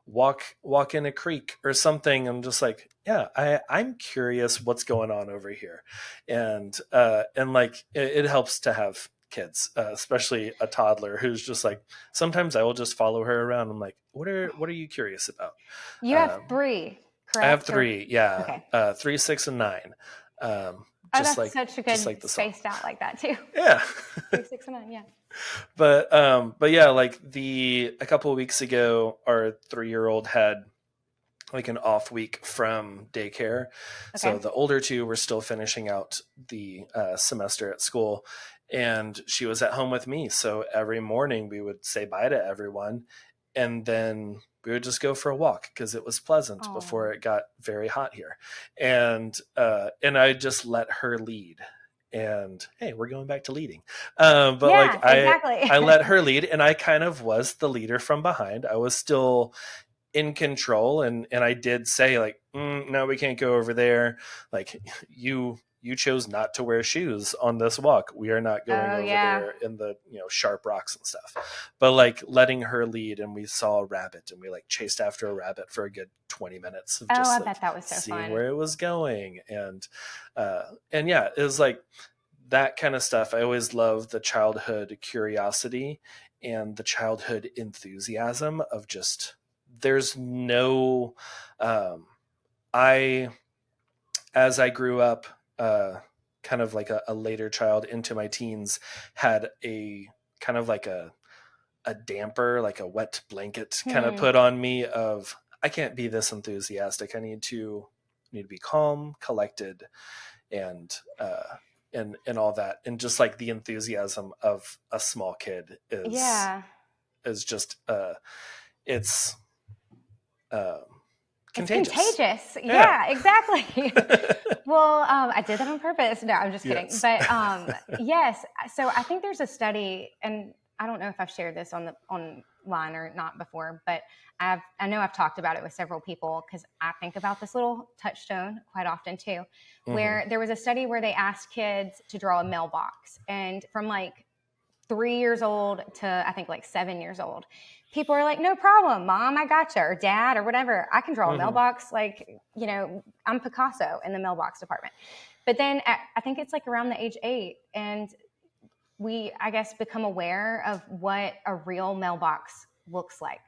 walk in a creek or something. I'm just like, yeah, I'm curious what's going on over here. And like it helps to have kids, especially a toddler who's just like, sometimes I will just follow her around. I'm like, what are you curious about? You have 3, I have correct? 3, yeah. Okay. 3, 6, and 9. Oh, Just that's like such a just good like the song. spaced out like that too. Yeah. 3, 6, and 9, yeah. But yeah, like a couple of weeks ago, our 3-year-old had like an off week from daycare. Okay. So the older 2 were still finishing out the semester at school, and she was at home with me. So every morning we would say bye to everyone, and then we would just go for a walk because it was pleasant before it got very hot here. And I just let her lead. And hey, we're going back to leading. But yeah, like exactly. I let her lead, and I kind of was the leader from behind. I was still in control, and I did say like, no, we can't go over there. Like you chose not to wear shoes on this walk. We are not going over there in the sharp rocks and stuff. But like letting her lead, and we saw a rabbit, and we like chased after a rabbit for a good 20 minutes of just I like bet that was so seeing fun. where it was going. And yeah, it was like that kind of stuff. I always love the childhood curiosity and the childhood enthusiasm of just, there's no as I grew up, kind of like a later child into my teens, had a kind of like a damper, like a wet blanket kind of put on me of, I can't be this enthusiastic. I need to be calm, collected, and all that. And just like the enthusiasm of a small kid is just it's contagious. It's contagious. Yeah, exactly. Well, I did that on purpose. No, I'm just kidding. Yes. But yes, so I think there's a study, and I don't know if I've shared this online or not before, but I know I've talked about it with several people, because I think about this little touchstone quite often too, where there was a study where they asked kids to draw a mailbox, and from like 3 years old to I think like 7 years old, people are like, no problem, mom, I gotcha, or dad, or whatever. I can draw a mailbox. Like, I'm Picasso in the mailbox department. But then I think it's like around the age 8, and we, I guess, become aware of what a real mailbox looks like.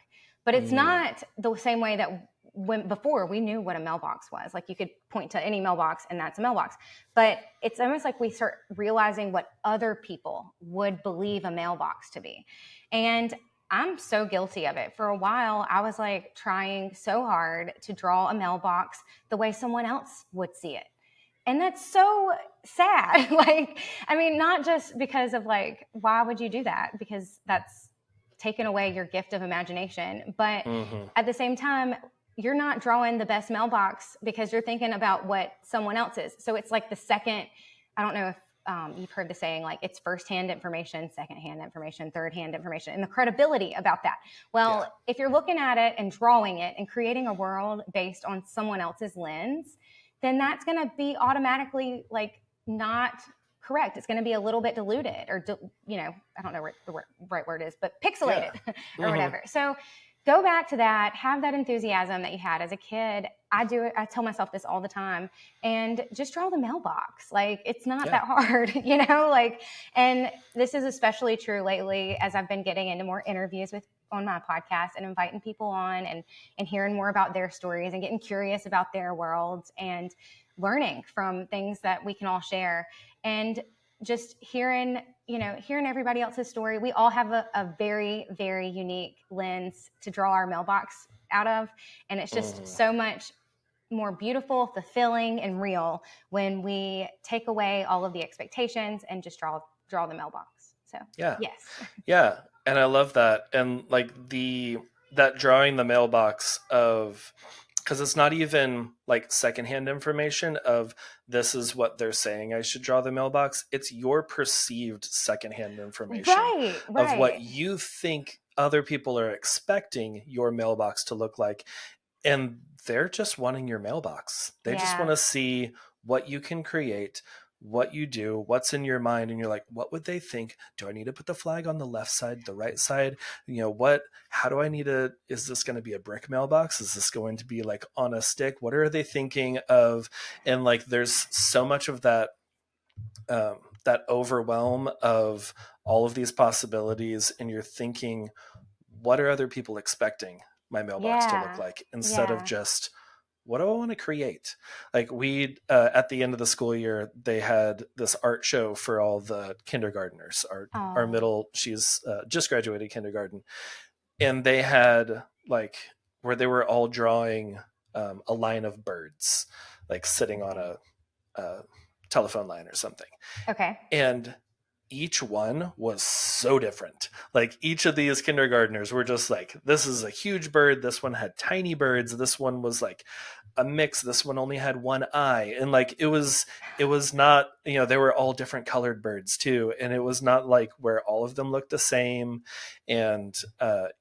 But it's not the same way that when before we knew what a mailbox was. Like you could point to any mailbox and that's a mailbox. But it's almost like we start realizing what other people would believe a mailbox to be. And I'm so guilty of it. For a while, I was like trying so hard to draw a mailbox the way someone else would see it. And that's so sad. Like, I mean, not just because of like, why would you do that? Because that's taken away your gift of imagination. But at the same time, you're not drawing the best mailbox because you're thinking about what someone else is. So it's like the second, I don't know if you've heard the saying, like it's firsthand information, secondhand information, thirdhand information, and the credibility about that. Well, if you're looking at it and drawing it and creating a world based on someone else's lens, then that's going to be automatically like not correct. It's going to be a little bit diluted, or, I don't know what the right word is, but pixelated or whatever. So go back to that, have that enthusiasm that you had as a kid. I tell myself this all the time, and just draw the mailbox. Like it's not that hard, and this is especially true lately as I've been getting into more interviews on my podcast and inviting people on and hearing more about their stories and getting curious about their worlds and learning from things that we can all share. And just hearing everybody else's story. We all have a very, very unique lens to draw our mailbox out of. And it's just so much more beautiful, fulfilling, and real when we take away all of the expectations and just draw the mailbox. So Yeah. yes. Yeah. And I love that. And like that drawing the mailbox of, because it's not even like secondhand information of this is what they're saying I should draw the mailbox. It's your perceived secondhand information Right, of what right. you think other people are expecting your mailbox to look like. And they're just wanting your mailbox. They just want Yeah. to see what you can create, what you do, what's in your mind. And you're like, what would they think? Do I need to put the flag on the left side, the right side? How do I need to, is this going to be a brick mailbox? Is this going to be like on a stick? What are they thinking of? And like, there's so much of that overwhelm of all of these possibilities. And you're thinking, what are other people expecting my mailbox to look Yeah. like, instead of Yeah. just what do I want to create? Like we at the end of the school year, they had this art show for all the kindergartners. Our Oh, middle, she's just graduated kindergarten, and they had like where they were all drawing a line of birds, like sitting on okay. a telephone line or something, Okay. and each one was so different. Like each of these kindergartners were just like, this is a huge bird. This one had tiny birds. This one was like a mix. This one only had one eye. And like, it was not, they were all different colored birds too. And it was not like where all of them looked the same. And,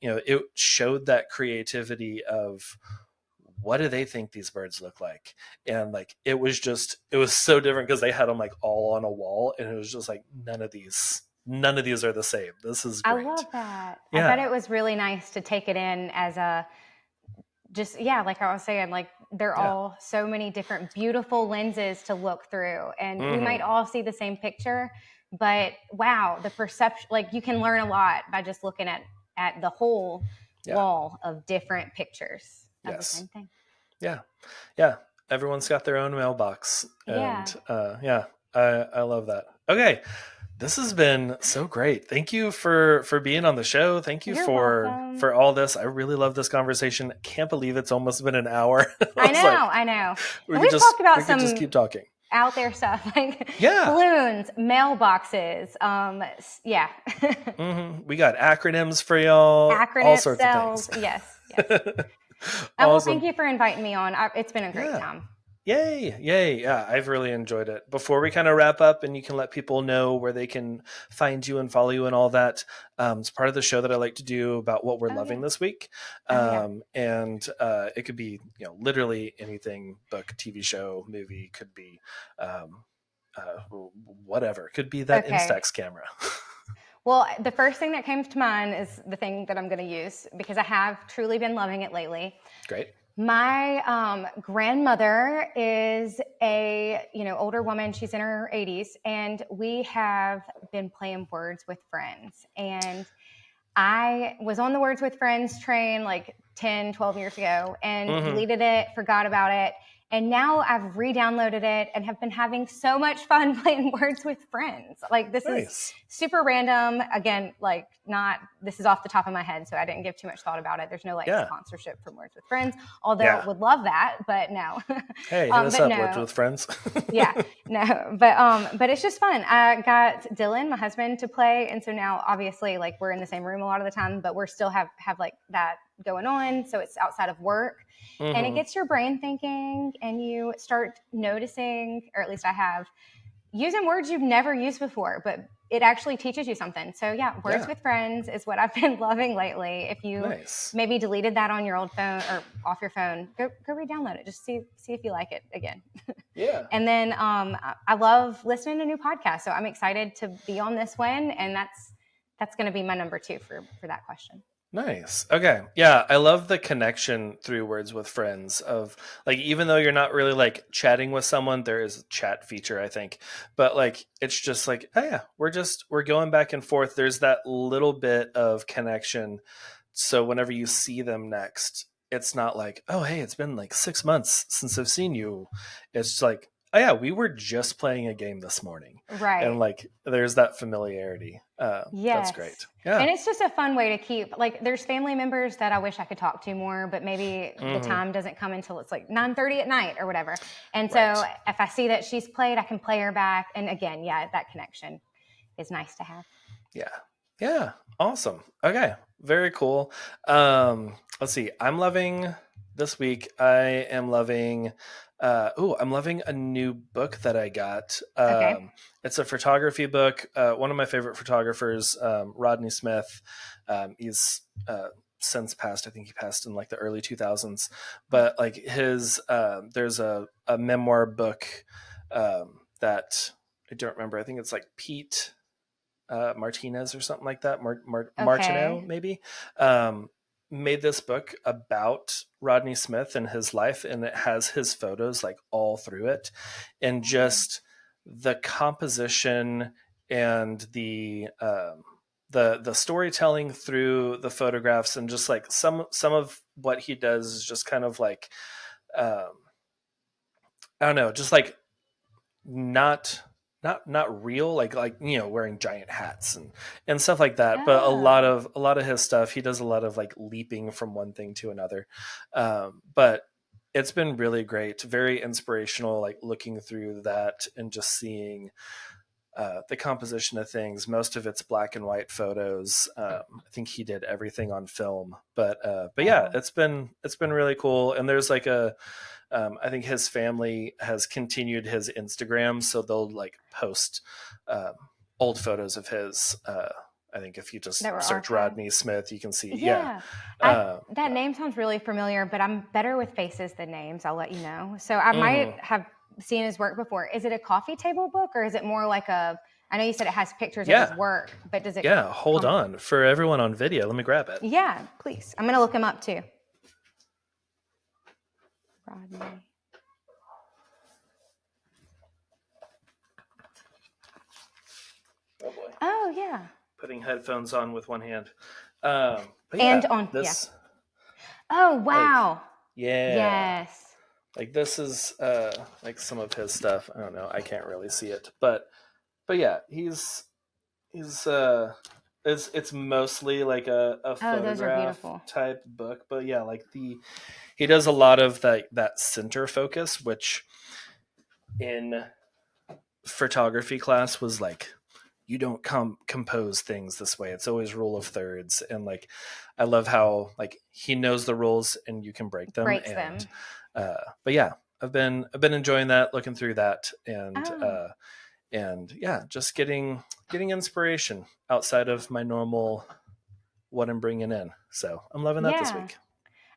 it showed that creativity of, what do they think these birds look like? And like it was so different because they had them like all on a wall, and it was just like none of these are the same. This is I great. love that. I bet Yeah. it was really nice to take it in as a just, yeah, like I was saying, like they're Yeah. all so many different beautiful lenses to look through. And we might Mm-hmm. all see the same picture, but wow, the perception, like you can learn a lot by just looking at the whole Yeah. wall of different pictures of the Yes. same thing. Yeah. Yeah. Everyone's got their own mailbox. Yeah. And yeah, I love that. Okay. This has been so great. Thank you for being on the show. Thank you You're for welcome. for all this. I really love this conversation. Can't believe it's almost been an hour. I I was like, know, I know. we And could we've just talked about we could just keep some talking. out there stuff like Yeah. balloons, mailboxes. Yeah. Mm-hmm. We got acronyms for y'all, all Acronym sorts of cells. things. Yes. Yes. Well, thank Awesome. you for inviting me on. It's been a great Yeah. time. Yay. Yay. Yeah, I've really enjoyed it. Before we kind of wrap up and you can let people know where they can find you and follow you and all that, it's part of the show that I like to do about what we're Oh, loving yeah. this week. Oh, yeah. And it could be, literally anything, book, TV show, movie, could be whatever. Could be that Okay. Instax camera. Well, the first thing that came to mind is the thing that I'm going to use because I have truly been loving it lately. Great. My grandmother is a older woman. She's in her 80s, and we have been playing Words with Friends. And I was on the Words with Friends train like 10, 12 years ago and Mm-hmm. deleted it, forgot about it. And now I've re-downloaded it and have been having so much fun playing Words with Friends. Like this is Nice. super random. Again, like this is off the top of my head, so I didn't give too much thought about it. There's no Yeah. sponsorship from Words with Friends, although Yeah. would love that, but no. Hey, hit us up, no. Words with Friends. Yeah, no, but it's just fun. I got Dylan, my husband, to play, and so now obviously like we're in the same room a lot of the time, but we're still have like that going on, so it's outside of work. Mm-hmm. And it gets your brain thinking, and you start noticing, or at least I have, using words you've never used before, but it actually teaches you something. So yeah, Words with Friends is what I've been loving lately. If you maybe deleted that on your old phone or off your phone, go re-download it. Just see if you like it again. Yeah. And then I love listening to new podcasts. So I'm excited to be on this one, and that's going to be my number 2 for that question. Nice. Okay. Yeah. I love the connection through Words with Friends of like, even though you're not really like chatting with someone, there is a chat feature, I think, but like, it's just like, oh yeah, we're going back and forth. There's that little bit of connection. So whenever you see them next, it's not like, oh, hey, it's been like 6 months since I've seen you. It's like, oh yeah, we were just playing a game this morning, and Right. like there's that familiarity. That's great. Yes. Yeah. And it's just a fun way to keep, like, there's family members that I wish I could talk to more, but maybe the Hmm. time doesn't come until it's like 9:30 at night or whatever. And so Right. if I see that she's played, I can play her back. And again, yeah, that connection is nice to have. Yeah. Yeah. Awesome. Okay. Very cool. Let's see. I'm loving this week. I am loving I'm loving a new book that I got. Okay. It's a photography book. One of my favorite photographers, Rodney Smith. He's since passed. I think he passed in like the early 2000s. But like his there's a memoir book that I don't remember. I think it's like Pete Martinez or something like that, Martineau Okay. maybe, made this book about Rodney Smith and his life, and it has his photos like all through it, and just the composition and the storytelling through the photographs, and just like some of what he does is just kind of like um, I don't know, just like not not real, like wearing giant hats and stuff like that, but Oh, a lot of his stuff, he does a lot of like leaping from one thing to another. But it's been really great, very inspirational, like looking through that and just seeing the composition of things. Most of it's black and white photos. I think he did everything on film, but yeah, wow. it's been really cool. And there's like a I think his family has continued his Instagram, so they'll like post um, old photos of his. I think if you just That were search archived. Rodney Smith, you can see. Yeah, Yeah. That yeah. name sounds really familiar, but I'm better with faces than names. I'll let you know. So I might Hmm. have seen his work before. Is it a coffee table book or is it more like I know you said it has pictures of his Yeah, work, but does it yeah. Hold come? on for everyone on video. Let me grab it. Yeah, please. I'm going to look him up too. Rodney. Oh boy, Oh, yeah. putting headphones on with one hand. But And yeah, on, yeah. this Oh, like wow. yeah, Yes. like this is like some of his stuff. I don't know. I can't really see it, but yeah, he's it's mostly like a Oh, those are photograph beautiful. type book, but yeah, like he does a lot of that center focus, which in photography class was like, you don't compose things this way, it's always rule of thirds. And like I love how like he knows the rules and you can break them. Breaks And them. but yeah, I've been enjoying that, looking through that, Oh, and yeah, just getting inspiration outside of my normal what I'm bringing in. So I'm loving that this yeah. week.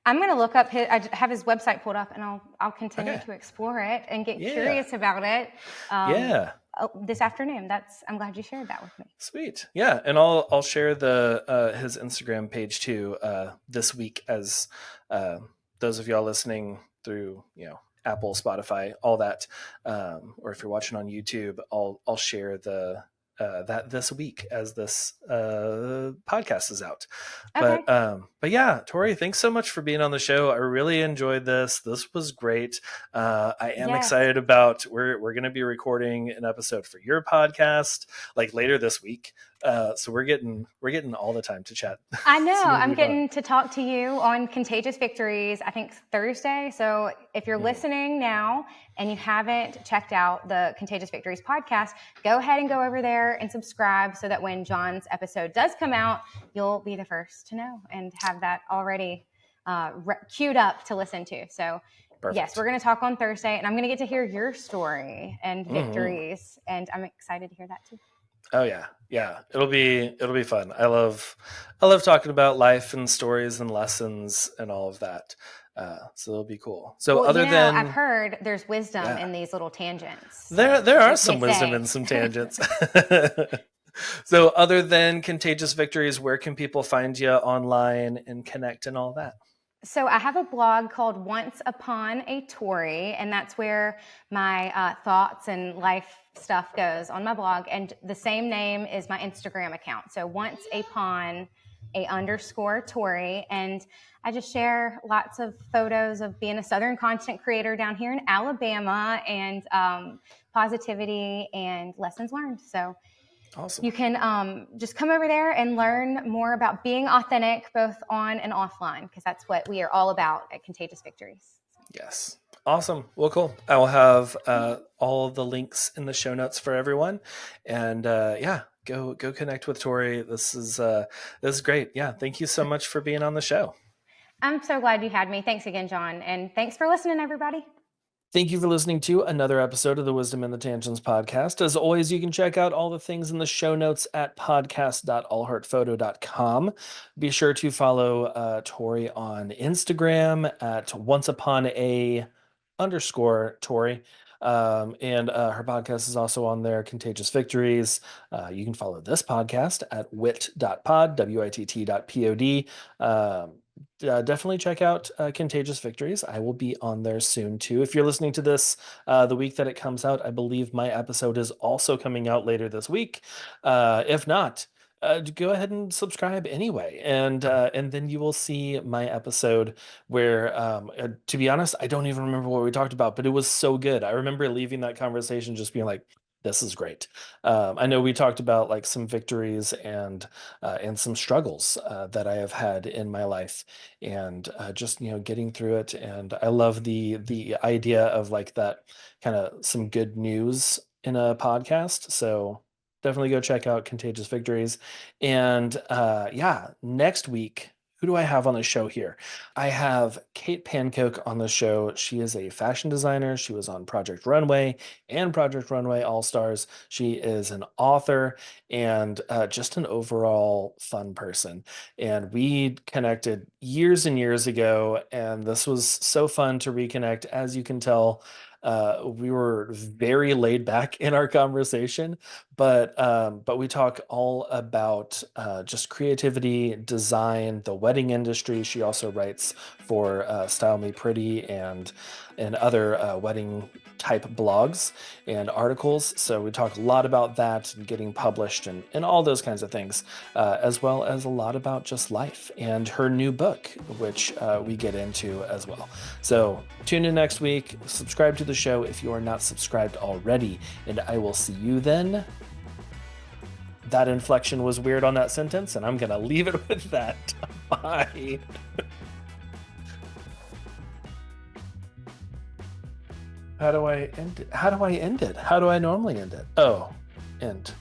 I'm going to look up I have his website pulled up and I'll continue Okay. to explore it and get Yeah. curious about it Yeah. this afternoon. I'm glad you shared that with me. Sweet. Yeah. And I'll share the his Instagram page too this week, as uh, those of y'all listening through, Apple, Spotify, all that, or if you're watching on YouTube, I'll share the that this week as this podcast is out. Okay. But yeah, Tori, thanks so much for being on the show. I really enjoyed this. This was great. I am Yes. excited about we're going to be recording an episode for your podcast like later this week. So we're getting all the time to chat. I know. It's going to I'm be fun. getting to talk to you on Contagious Victories, I think Thursday. So if you're Mhm. listening now and you haven't checked out the Contagious Victories podcast, go ahead and go over there and subscribe so that when John's episode does come out, you'll be the first to know and have that already queued up to listen to. So yes, Perfect. we're going to talk on Thursday and I'm going to get to hear your story and Hmm. victories. And I'm excited to hear that too. Oh yeah, yeah. It'll be fun. I love talking about life and stories and lessons and all of that. So it'll be cool. So Well, other I've than here's there's wisdom yeah, in these little tangents. there So are they some wisdom say. and some tangents. So other than Contagious Victories, where can people find you online and connect and all that? So I have a blog called Once Upon a Tori, and that's where my thoughts and life stuff goes on my blog. And the same name is my Instagram account. So Once Upon _Tori. And I just share lots of photos of being a Southern content creator down here in Alabama, and positivity and lessons learned. So Awesome. you can just come over there and learn more about being authentic, both on and offline, because that's what we are all about at Contagious Victories. Yes. Awesome. Well, cool. I will have all of the links in the show notes for everyone. And yeah, go connect with Tori. This is great. Yeah. Thank you so much for being on the show. I'm so glad you had me. Thanks again, John. And thanks for listening, everybody. Thank you for listening to another episode of the Wisdom and the Tangents podcast. As always, you can check out all the things in the show notes at podcast.allheartphoto.com. Be sure to follow Tori on Instagram at onceupona_Tori. And her podcast is also on there, Contagious Victories. You can follow this podcast at wit.pod, WITT.pod. Definitely check out Contagious Victories. I will be on there soon too. If you're listening to this the week that it comes out, I believe my episode is also coming out later this week. If not, go ahead and subscribe anyway, and then you will see my episode where, to be honest, I don't even remember what we talked about, but it was so good. I remember leaving that conversation just being like, this is great. I know we talked about like some victories and some struggles that I have had in my life, and just getting through it. And I love the idea of like that kind of some good news in a podcast. So definitely go check out Contagious Victories. And yeah, next week, who do I have on the show here? I have Kate Pancoke on the show. She is a fashion designer. She was on Project Runway and Project Runway All Stars. She is an author and just an overall fun person. And we connected years and years ago, and this was so fun to reconnect. As you can tell, we were very laid back in our conversation, but we talk all about just creativity, design, the wedding industry. She also writes for Style Me Pretty and other wedding type blogs and articles. So we talk a lot about that and getting published and all those kinds of things, as well as a lot about just life and her new book, which we get into as well. So tune in next week, subscribe to the show if you are not subscribed already, and I will see you then. That inflection was weird on that sentence, and I'm going to leave it with that. Bye. How do I end it? How do I normally end it? Oh, end.